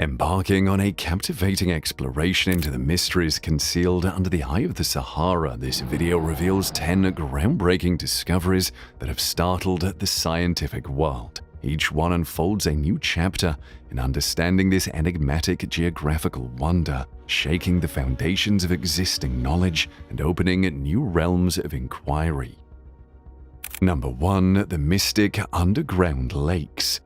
Embarking on a captivating exploration into the mysteries concealed under the eye of the Sahara, this video reveals 10 groundbreaking discoveries that have startled the scientific world. Each one unfolds a new chapter in understanding this enigmatic geographical wonder, shaking the foundations of existing knowledge and opening new realms of inquiry. Number 1. The mystic underground lakes.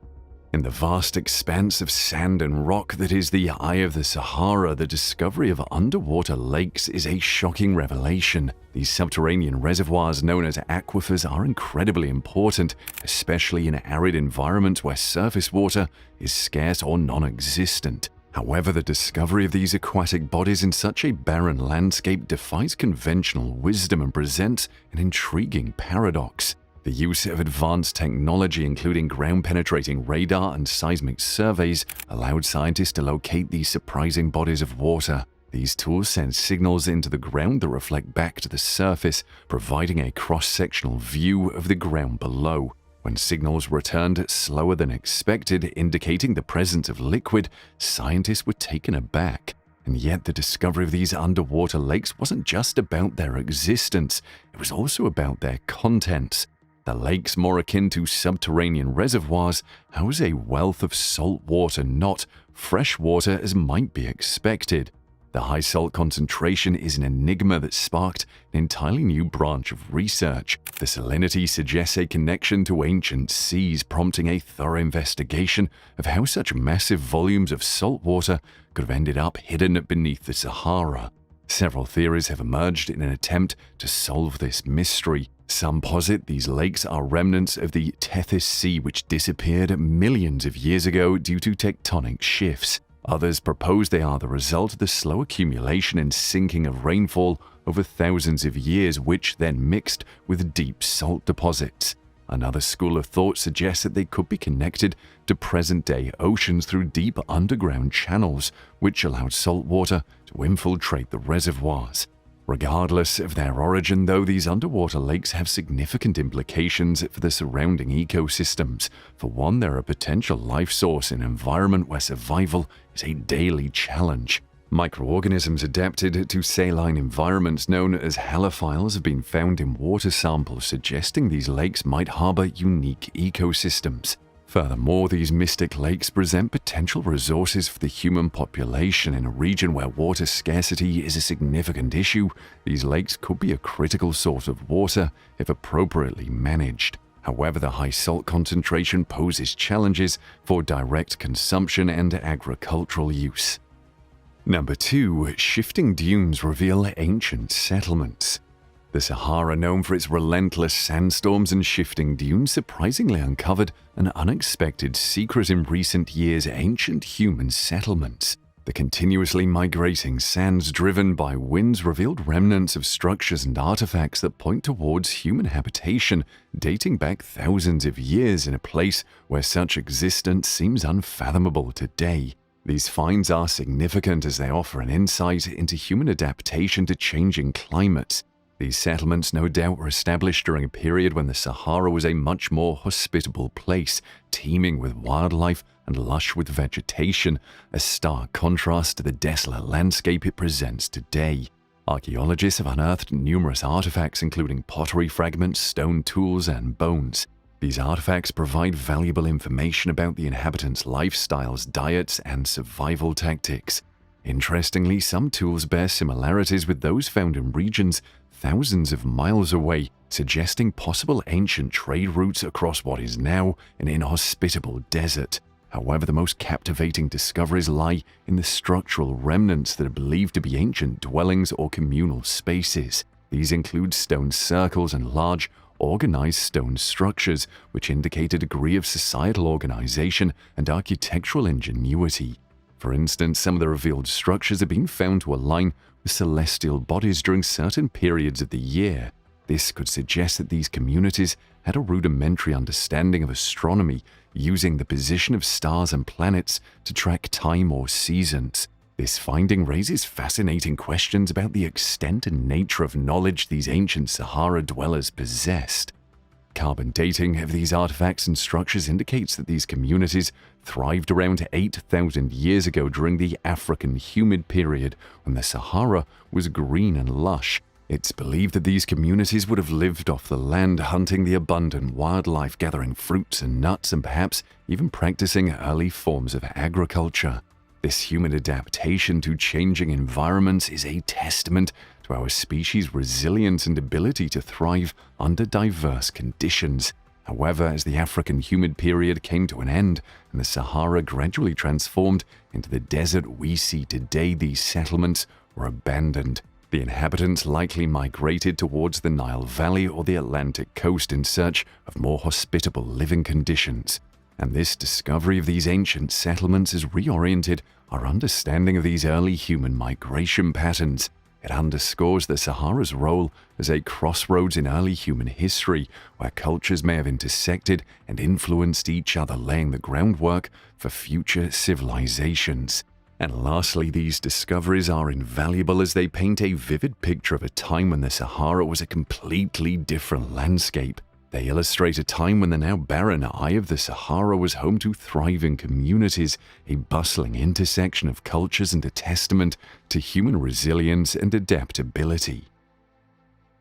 In the vast expanse of sand and rock that is the Eye of the Sahara, the discovery of underwater lakes is a shocking revelation. These subterranean reservoirs known as aquifers are incredibly important, especially in arid environments where surface water is scarce or non-existent. However, the discovery of these aquatic bodies in such a barren landscape defies conventional wisdom and presents an intriguing paradox. The use of advanced technology, including ground-penetrating radar and seismic surveys, allowed scientists to locate these surprising bodies of water. These tools send signals into the ground that reflect back to the surface, providing a cross-sectional view of the ground below. When signals returned slower than expected, indicating the presence of liquid, scientists were taken aback. And yet the discovery of these underwater lakes wasn't just about their existence, it was also about their contents. The lakes, more akin to subterranean reservoirs, house a wealth of salt water, not fresh water as might be expected. The high salt concentration is an enigma that sparked an entirely new branch of research. The salinity suggests a connection to ancient seas, prompting a thorough investigation of how such massive volumes of salt water could have ended up hidden beneath the Sahara. Several theories have emerged in an attempt to solve this mystery. Some posit these lakes are remnants of the Tethys Sea, which disappeared millions of years ago due to tectonic shifts. Others propose they are the result of the slow accumulation and sinking of rainfall over thousands of years, which then mixed with deep salt deposits. Another school of thought suggests that they could be connected to present-day oceans through deep underground channels, which allowed salt water to infiltrate the reservoirs. Regardless of their origin, though, these underwater lakes have significant implications for the surrounding ecosystems. For one, they're a potential life source in an environment where survival is a daily challenge. Microorganisms adapted to saline environments known as halophiles have been found in water samples, suggesting these lakes might harbor unique ecosystems. Furthermore, these mystic lakes present potential resources for the human population. In a region where water scarcity is a significant issue, these lakes could be a critical source of water if appropriately managed. However, the high salt concentration poses challenges for direct consumption and agricultural use. Number 2. Shifting dunes reveal ancient settlements. The Sahara, known for its relentless sandstorms and shifting dunes, surprisingly uncovered an unexpected secret in recent years: ancient human settlements. The continuously migrating sands driven by winds revealed remnants of structures and artifacts that point towards human habitation, dating back thousands of years in a place where such existence seems unfathomable today. These finds are significant as they offer an insight into human adaptation to changing climates. These settlements no doubt were established during a period when the Sahara was a much more hospitable place, teeming with wildlife and lush with vegetation, a stark contrast to the desolate landscape it presents today. Archaeologists have unearthed numerous artifacts, including pottery fragments, stone tools, and bones. These artifacts provide valuable information about the inhabitants' lifestyles, diets, and survival tactics. Interestingly, some tools bear similarities with those found in regions thousands of miles away, suggesting possible ancient trade routes across what is now an inhospitable desert. However, the most captivating discoveries lie in the structural remnants that are believed to be ancient dwellings or communal spaces. These include stone circles and large, organized stone structures, which indicate a degree of societal organization and architectural ingenuity. For instance, some of the revealed structures have been found to align with celestial bodies during certain periods of the year. This could suggest that these communities had a rudimentary understanding of astronomy, using the position of stars and planets to track time or seasons. This finding raises fascinating questions about the extent and nature of knowledge these ancient Sahara dwellers possessed. Carbon dating of these artifacts and structures indicates that these communities thrived around 8,000 years ago during the African humid period when the Sahara was green and lush. It's believed that these communities would have lived off the land, hunting the abundant wildlife, gathering fruits and nuts, and perhaps even practicing early forms of agriculture. This human adaptation to changing environments is a testament to our species' resilience and ability to thrive under diverse conditions. However, as the African humid period came to an end and the Sahara gradually transformed into the desert we see today, these settlements were abandoned. The inhabitants likely migrated towards the Nile Valley or the Atlantic coast in search of more hospitable living conditions. And this discovery of these ancient settlements has reoriented our understanding of these early human migration patterns. It underscores the Sahara's role as a crossroads in early human history, where cultures may have intersected and influenced each other, laying the groundwork for future civilizations. And lastly, these discoveries are invaluable as they paint a vivid picture of a time when the Sahara was a completely different landscape. They illustrate a time when the now barren Eye of the Sahara was home to thriving communities, a bustling intersection of cultures, and a testament to human resilience and adaptability.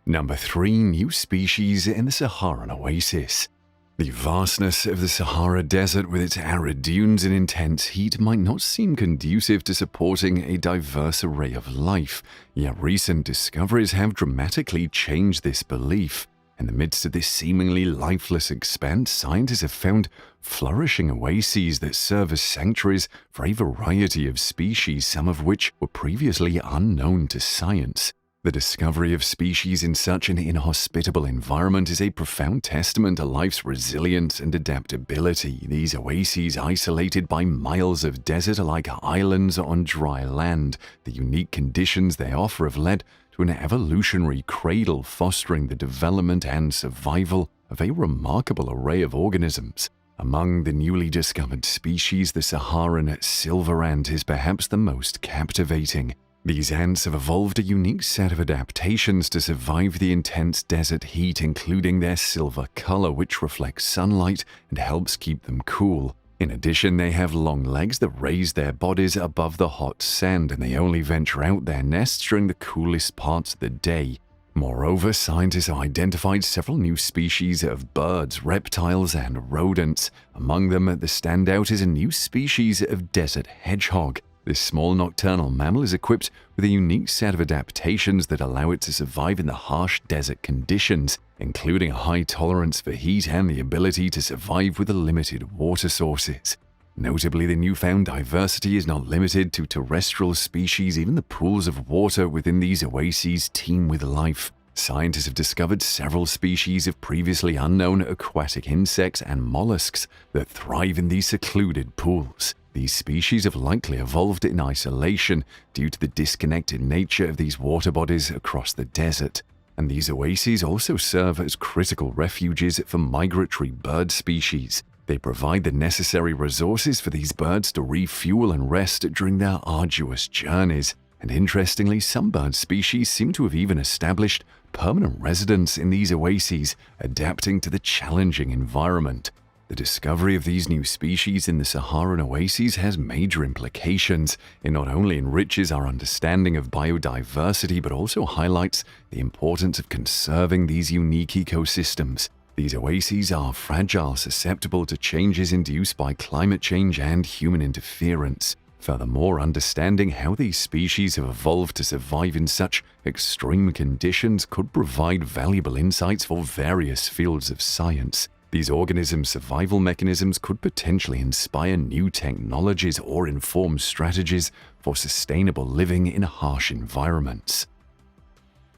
Number 3. New species in the Saharan oasis. The vastness of the Sahara Desert with its arid dunes and intense heat might not seem conducive to supporting a diverse array of life, yet recent discoveries have dramatically changed this belief. In the midst of this seemingly lifeless expanse, scientists have found flourishing oases that serve as sanctuaries for a variety of species, some of which were previously unknown to science. The discovery of species in such an inhospitable environment is a profound testament to life's resilience and adaptability. These oases, isolated by miles of desert, are like islands on dry land. The unique conditions they offer have led to an evolutionary cradle, fostering the development and survival of a remarkable array of organisms. Among the newly discovered species, the Saharan silver ant is perhaps the most captivating. These ants have evolved a unique set of adaptations to survive the intense desert heat, including their silver color, which reflects sunlight and helps keep them cool. In addition, they have long legs that raise their bodies above the hot sand, and they only venture out their nests during the coolest parts of the day. Moreover, scientists have identified several new species of birds, reptiles, and rodents. Among them, the standout is a new species of desert hedgehog. This small nocturnal mammal is equipped with a unique set of adaptations that allow it to survive in the harsh desert conditions, including a high tolerance for heat and the ability to survive with limited water sources. Notably, the newfound diversity is not limited to terrestrial species. Even the pools of water within these oases teem with life. Scientists have discovered several species of previously unknown aquatic insects and mollusks that thrive in these secluded pools. These species have likely evolved in isolation due to the disconnected nature of these water bodies across the desert. And these oases also serve as critical refuges for migratory bird species. They provide the necessary resources for these birds to refuel and rest during their arduous journeys. And interestingly, some bird species seem to have even established permanent residence in these oases, adapting to the challenging environment. The discovery of these new species in the Saharan oases has major implications. It not only enriches our understanding of biodiversity, but also highlights the importance of conserving these unique ecosystems. These oases are fragile, susceptible to changes induced by climate change and human interference. Furthermore, understanding how these species have evolved to survive in such extreme conditions could provide valuable insights for various fields of science. These organisms' survival mechanisms could potentially inspire new technologies or inform strategies for sustainable living in harsh environments.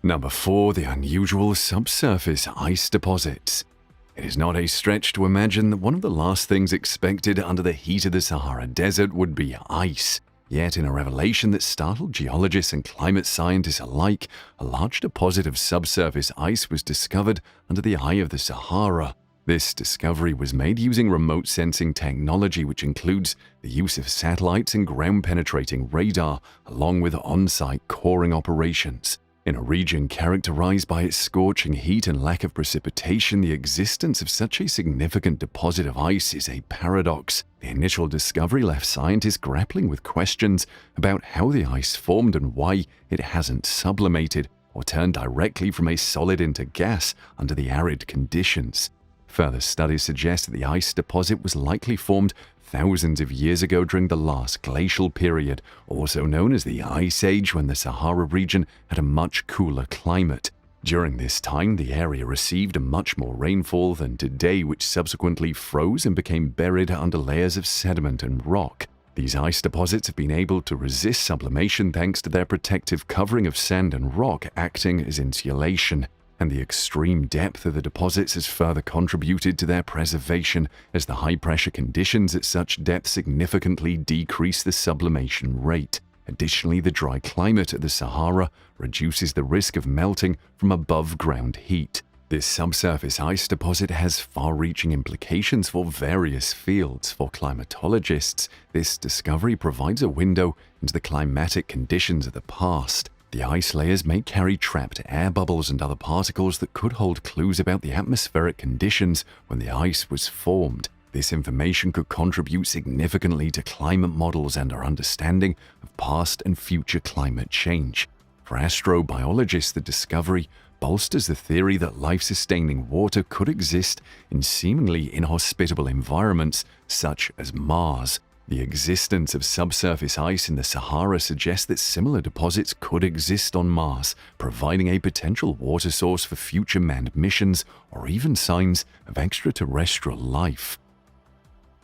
Number 4. The unusual subsurface ice deposits. It is not a stretch to imagine that one of the last things expected under the heat of the Sahara Desert would be ice. Yet, in a revelation that startled geologists and climate scientists alike, a large deposit of subsurface ice was discovered under the Eye of the Sahara. This discovery was made using remote sensing technology, which includes the use of satellites and ground-penetrating radar, along with on-site coring operations. In a region characterized by its scorching heat and lack of precipitation, the existence of such a significant deposit of ice is a paradox. The initial discovery left scientists grappling with questions about how the ice formed and why it hasn't sublimated or turned directly from a solid into gas under the arid conditions. Further studies suggest that the ice deposit was likely formed thousands of years ago during the last glacial period, also known as the Ice Age, when the Sahara region had a much cooler climate. During this time, the area received much more rainfall than today, which subsequently froze and became buried under layers of sediment and rock. These ice deposits have been able to resist sublimation thanks to their protective covering of sand and rock acting as insulation, and the extreme depth of the deposits has further contributed to their preservation, as the high-pressure conditions at such depth significantly decrease the sublimation rate. Additionally, the dry climate of the Sahara reduces the risk of melting from above-ground heat. This subsurface ice deposit has far-reaching implications for various fields. For climatologists, this discovery provides a window into the climatic conditions of the past. The ice layers may carry trapped air bubbles and other particles that could hold clues about the atmospheric conditions when the ice was formed. This information could contribute significantly to climate models and our understanding of past and future climate change. For astrobiologists, the discovery bolsters the theory that life-sustaining water could exist in seemingly inhospitable environments such as Mars. The existence of subsurface ice in the Sahara suggests that similar deposits could exist on Mars, providing a potential water source for future manned missions or even signs of extraterrestrial life.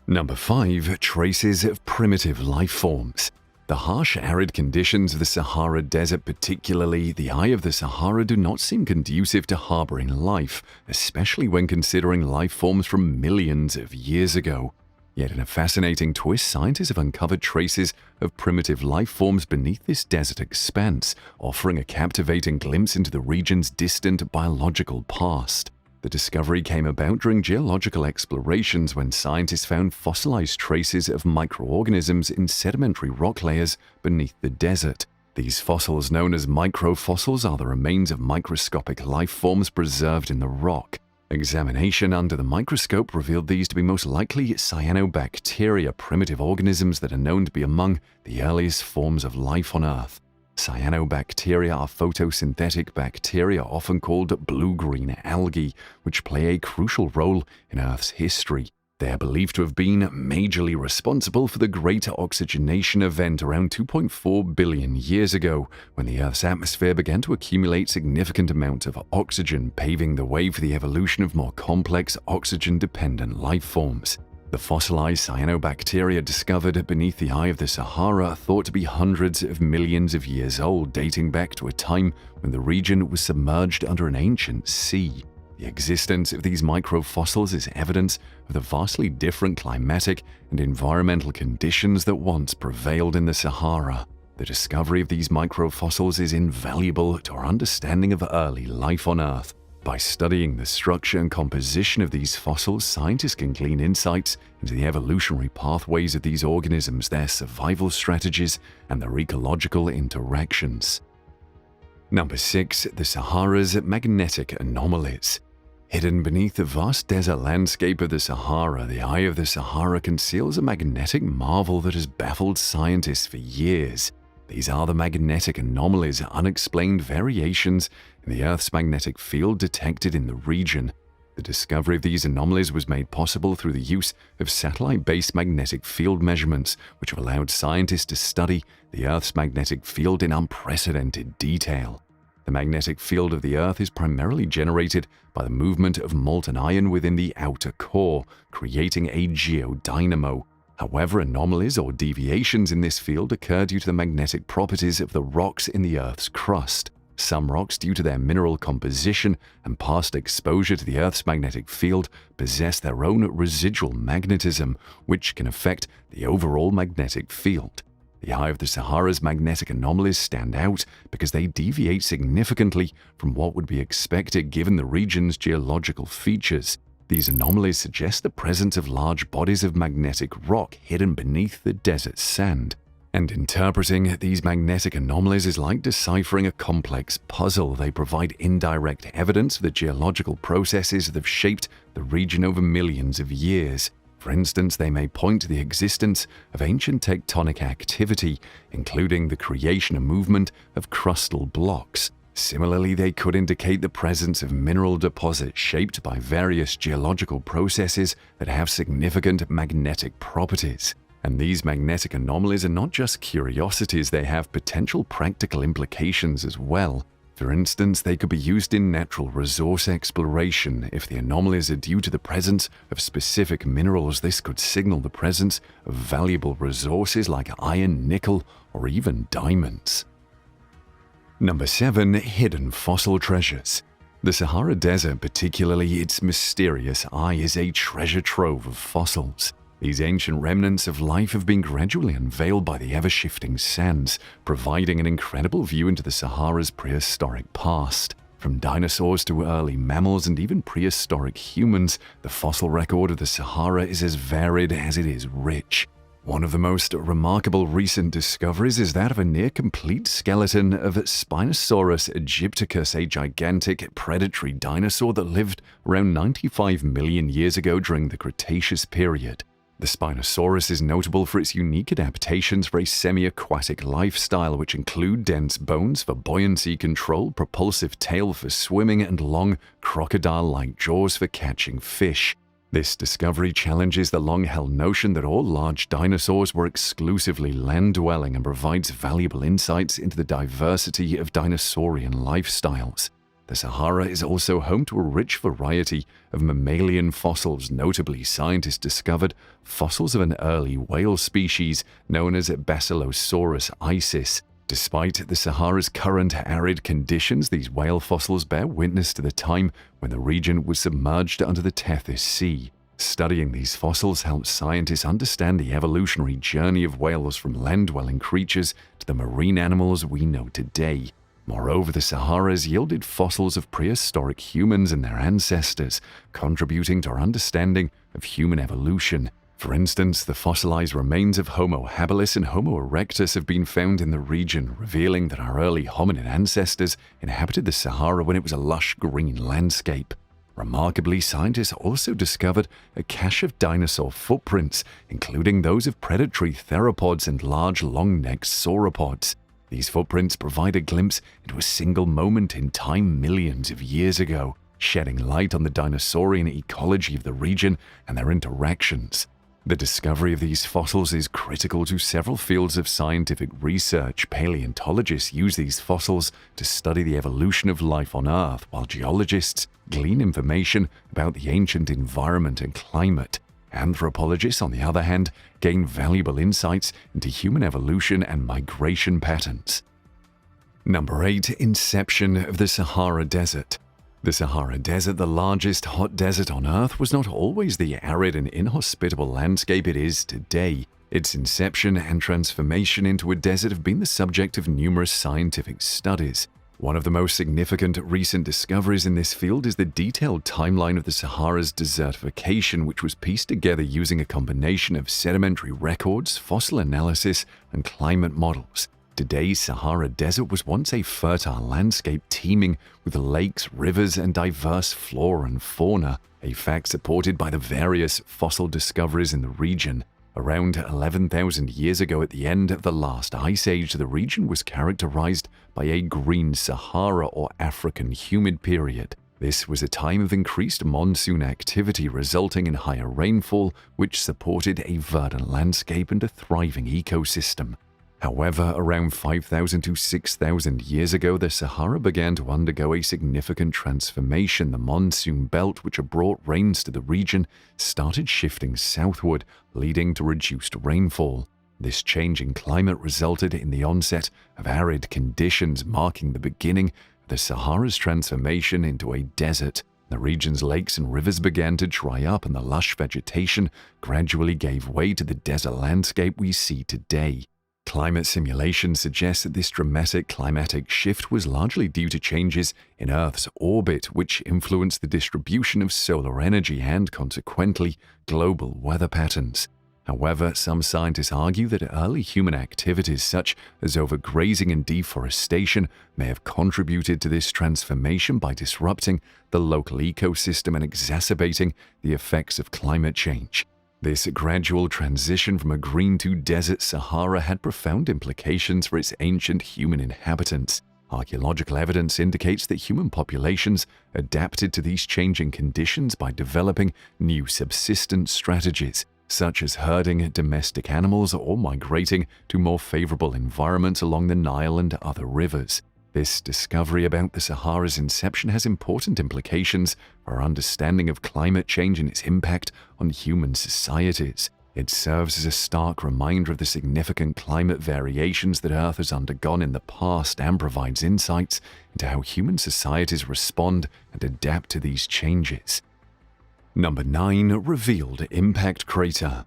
Number 5. Traces of primitive life forms. The harsh, arid conditions of the Sahara Desert, particularly the Eye of the Sahara, do not seem conducive to harboring life, especially when considering life forms from millions of years ago. Yet in a fascinating twist, scientists have uncovered traces of primitive life forms beneath this desert expanse, offering a captivating glimpse into the region's distant biological past. The discovery came about during geological explorations when scientists found fossilized traces of microorganisms in sedimentary rock layers beneath the desert. These fossils, known as microfossils, are the remains of microscopic life forms preserved in the rock. Examination under the microscope revealed these to be most likely cyanobacteria, primitive organisms that are known to be among the earliest forms of life on Earth. Cyanobacteria are photosynthetic bacteria, often called blue-green algae, which play a crucial role in Earth's history. They are believed to have been majorly responsible for the Great Oxygenation event around 2.4 billion years ago, when the Earth's atmosphere began to accumulate significant amounts of oxygen, paving the way for the evolution of more complex oxygen-dependent life forms. The fossilized cyanobacteria discovered beneath the Eye of the Sahara are thought to be hundreds of millions of years old, dating back to a time when the region was submerged under an ancient sea. The existence of these microfossils is evidence of the vastly different climatic and environmental conditions that once prevailed in the Sahara. The discovery of these microfossils is invaluable to our understanding of early life on Earth. By studying the structure and composition of these fossils, scientists can glean insights into the evolutionary pathways of these organisms, their survival strategies, and their ecological interactions. Number 6. The Sahara's magnetic anomalies. Hidden beneath the vast desert landscape of the Sahara, the Eye of the Sahara conceals a magnetic marvel that has baffled scientists for years. These are the magnetic anomalies, unexplained variations in the Earth's magnetic field detected in the region. The discovery of these anomalies was made possible through the use of satellite-based magnetic field measurements, which have allowed scientists to study the Earth's magnetic field in unprecedented detail. The magnetic field of the Earth is primarily generated by the movement of molten iron within the outer core, creating a geodynamo. However, anomalies or deviations in this field occur due to the magnetic properties of the rocks in the Earth's crust. Some rocks, due to their mineral composition and past exposure to the Earth's magnetic field, possess their own residual magnetism, which can affect the overall magnetic field. The Eye of the Sahara's magnetic anomalies stand out because they deviate significantly from what would be expected given the region's geological features. These anomalies suggest the presence of large bodies of magnetic rock hidden beneath the desert sand. And interpreting these magnetic anomalies is like deciphering a complex puzzle. They provide indirect evidence of the geological processes that have shaped the region over millions of years. For instance, they may point to the existence of ancient tectonic activity, including the creation and movement of crustal blocks. Similarly, they could indicate the presence of mineral deposits shaped by various geological processes that have significant magnetic properties. And these magnetic anomalies are not just curiosities, they have potential practical implications as well. For instance, they could be used in natural resource exploration. If the anomalies are due to the presence of specific minerals, this could signal the presence of valuable resources like iron, nickel, or even diamonds. Number 7. Hidden fossil treasures. The Sahara Desert, particularly its mysterious eye, is a treasure trove of fossils. These ancient remnants of life have been gradually unveiled by the ever-shifting sands, providing an incredible view into the Sahara's prehistoric past. From dinosaurs to early mammals and even prehistoric humans, the fossil record of the Sahara is as varied as it is rich. One of the most remarkable recent discoveries is that of a near-complete skeleton of Spinosaurus aegypticus, a gigantic predatory dinosaur that lived around 95 million years ago during the Cretaceous period. The Spinosaurus is notable for its unique adaptations for a semi-aquatic lifestyle, which include dense bones for buoyancy control, propulsive tail for swimming, and long, crocodile-like jaws for catching fish. This discovery challenges the long-held notion that all large dinosaurs were exclusively land-dwelling and provides valuable insights into the diversity of dinosaurian lifestyles. The Sahara is also home to a rich variety of mammalian fossils. Notably, scientists discovered fossils of an early whale species known as Basilosaurus isis. Despite the Sahara's current arid conditions, these whale fossils bear witness to the time when the region was submerged under the Tethys Sea. Studying these fossils helps scientists understand the evolutionary journey of whales from land-dwelling creatures to the marine animals we know today. Moreover, the Sahara has yielded fossils of prehistoric humans and their ancestors, contributing to our understanding of human evolution. For instance, the fossilized remains of Homo habilis and Homo erectus have been found in the region, revealing that our early hominid ancestors inhabited the Sahara when it was a lush green landscape. Remarkably, scientists also discovered a cache of dinosaur footprints, including those of predatory theropods and large long-necked sauropods. These footprints provide a glimpse into a single moment in time millions of years ago, shedding light on the dinosaurian ecology of the region and their interactions. The discovery of these fossils is critical to several fields of scientific research. Paleontologists use these fossils to study the evolution of life on Earth, while geologists glean information about the ancient environment and climate. Anthropologists, on the other hand, gain valuable insights into human evolution and migration patterns. Number 8. Inception of the Sahara Desert. The Sahara Desert, the largest hot desert on Earth, was not always the arid and inhospitable landscape it is today. Its inception and transformation into a desert have been the subject of numerous scientific studies. One of the most significant recent discoveries in this field is the detailed timeline of the Sahara's desertification, which was pieced together using a combination of sedimentary records, fossil analysis, and climate models. Today's Sahara Desert was once a fertile landscape teeming with lakes, rivers, and diverse flora and fauna, a fact supported by the various fossil discoveries in the region. Around 11,000 years ago, at the end of the last ice age, the region was characterized by a green Sahara or African humid period. This was a time of increased monsoon activity, resulting in higher rainfall, which supported a verdant landscape and a thriving ecosystem. However, around 5,000 to 6,000 years ago, the Sahara began to undergo a significant transformation. The monsoon belt, which had brought rains to the region, started shifting southward, leading to reduced rainfall. This change in climate resulted in the onset of arid conditions, marking the beginning of the Sahara's transformation into a desert. The region's lakes and rivers began to dry up, and the lush vegetation gradually gave way to the desert landscape we see today. Climate simulations suggest that this dramatic climatic shift was largely due to changes in Earth's orbit, which influenced the distribution of solar energy and, consequently, global weather patterns. However, some scientists argue that early human activities such as overgrazing and deforestation may have contributed to this transformation by disrupting the local ecosystem and exacerbating the effects of climate change. This gradual transition from a green to desert Sahara had profound implications for its ancient human inhabitants. Archaeological evidence indicates that human populations adapted to these changing conditions by developing new subsistence strategies, such as herding domestic animals or migrating to more favorable environments along the Nile and other rivers. This discovery about the Sahara's inception has important implications for our understanding of climate change and its impact on human societies. It serves as a stark reminder of the significant climate variations that Earth has undergone in the past and provides insights into how human societies respond and adapt to these changes. Number 9. Revealed impact crater.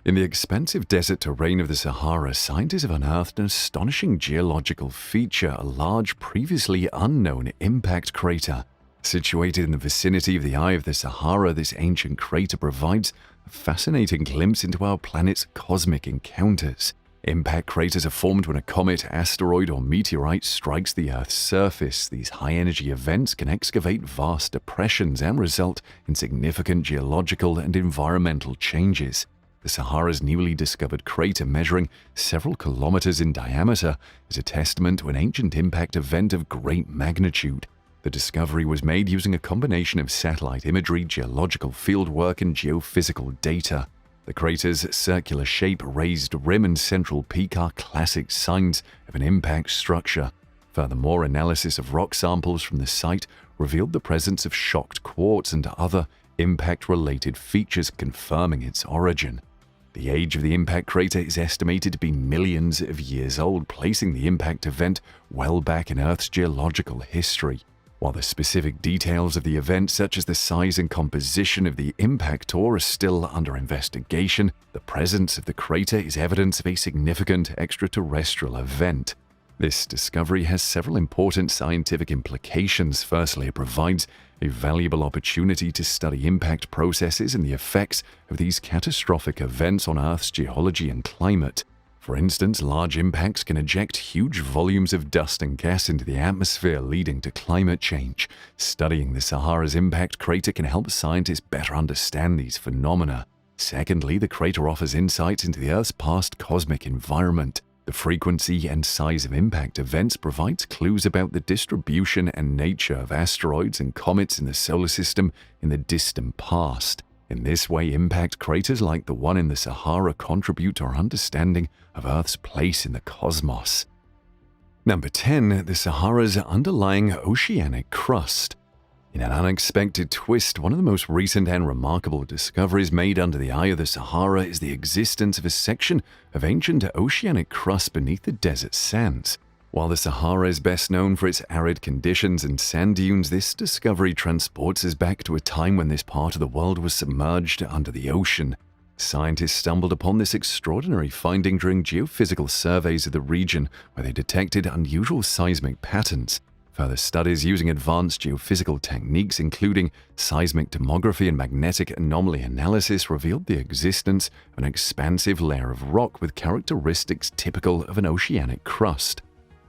In the expansive desert terrain of the Sahara, scientists have unearthed an astonishing geological feature, a large, previously unknown impact crater. Situated in the vicinity of the Eye of the Sahara, this ancient crater provides a fascinating glimpse into our planet's cosmic encounters. Impact craters are formed when a comet, asteroid, or meteorite strikes the Earth's surface. These high-energy events can excavate vast depressions and result in significant geological and environmental changes. The Sahara's newly discovered crater, measuring several kilometers in diameter, is a testament to an ancient impact event of great magnitude. The discovery was made using a combination of satellite imagery, geological fieldwork, and geophysical data. The crater's circular shape, raised rim, and central peak are classic signs of an impact structure. Furthermore, analysis of rock samples from the site revealed the presence of shocked quartz and other impact-related features confirming its origin. The age of the impact crater is estimated to be millions of years old, placing the impact event well back in Earth's geological history. While the specific details of the event, such as the size and composition of the impactor, are still under investigation, the presence of the crater is evidence of a significant extraterrestrial event. This discovery has several important scientific implications. Firstly, it provides a valuable opportunity to study impact processes and the effects of these catastrophic events on Earth's geology and climate. For instance, large impacts can eject huge volumes of dust and gas into the atmosphere, leading to climate change. Studying the Sahara's impact crater can help scientists better understand these phenomena. Secondly, the crater offers insights into the Earth's past cosmic environment. The frequency and size of impact events provides clues about the distribution and nature of asteroids and comets in the solar system in the distant past. In this way, impact craters like the one in the Sahara contribute to our understanding of Earth's place in the cosmos. Number 10. The Sahara's underlying oceanic crust. In an unexpected twist, one of the most recent and remarkable discoveries made under the Eye of the Sahara is the existence of a section of ancient oceanic crust beneath the desert sands. While the Sahara is best known for its arid conditions and sand dunes, this discovery transports us back to a time when this part of the world was submerged under the ocean. Scientists stumbled upon this extraordinary finding during geophysical surveys of the region, where they detected unusual seismic patterns. Further studies using advanced geophysical techniques, including seismic tomography and magnetic anomaly analysis, revealed the existence of an expansive layer of rock with characteristics typical of an oceanic crust.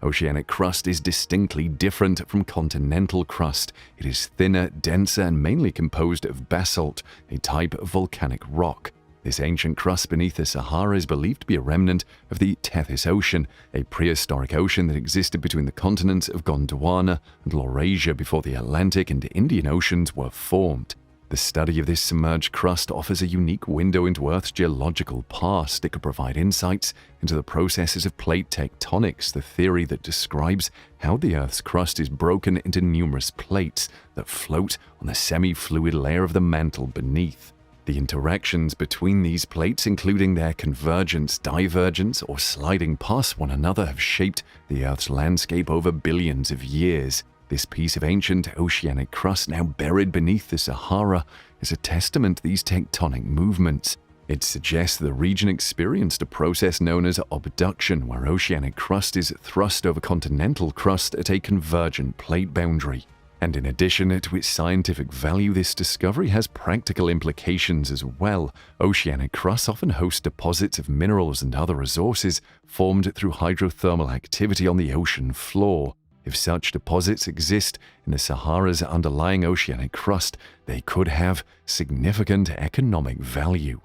Oceanic crust is distinctly different from continental crust. It is thinner, denser, and mainly composed of basalt, a type of volcanic rock. This ancient crust beneath the Sahara is believed to be a remnant of the Tethys Ocean, a prehistoric ocean that existed between the continents of Gondwana and Laurasia before the Atlantic and Indian Oceans were formed. The study of this submerged crust offers a unique window into Earth's geological past. It could provide insights into the processes of plate tectonics, the theory that describes how the Earth's crust is broken into numerous plates that float on the semi-fluid layer of the mantle beneath. The interactions between these plates, including their convergence, divergence, or sliding past one another, have shaped the Earth's landscape over billions of years. This piece of ancient oceanic crust, now buried beneath the Sahara, is a testament to these tectonic movements. It suggests the region experienced a process known as abduction, where oceanic crust is thrust over continental crust at a convergent plate boundary. And in addition to its scientific value, this discovery has practical implications as well. Oceanic crusts often host deposits of minerals and other resources formed through hydrothermal activity on the ocean floor. If such deposits exist in the Sahara's underlying oceanic crust, they could have significant economic value.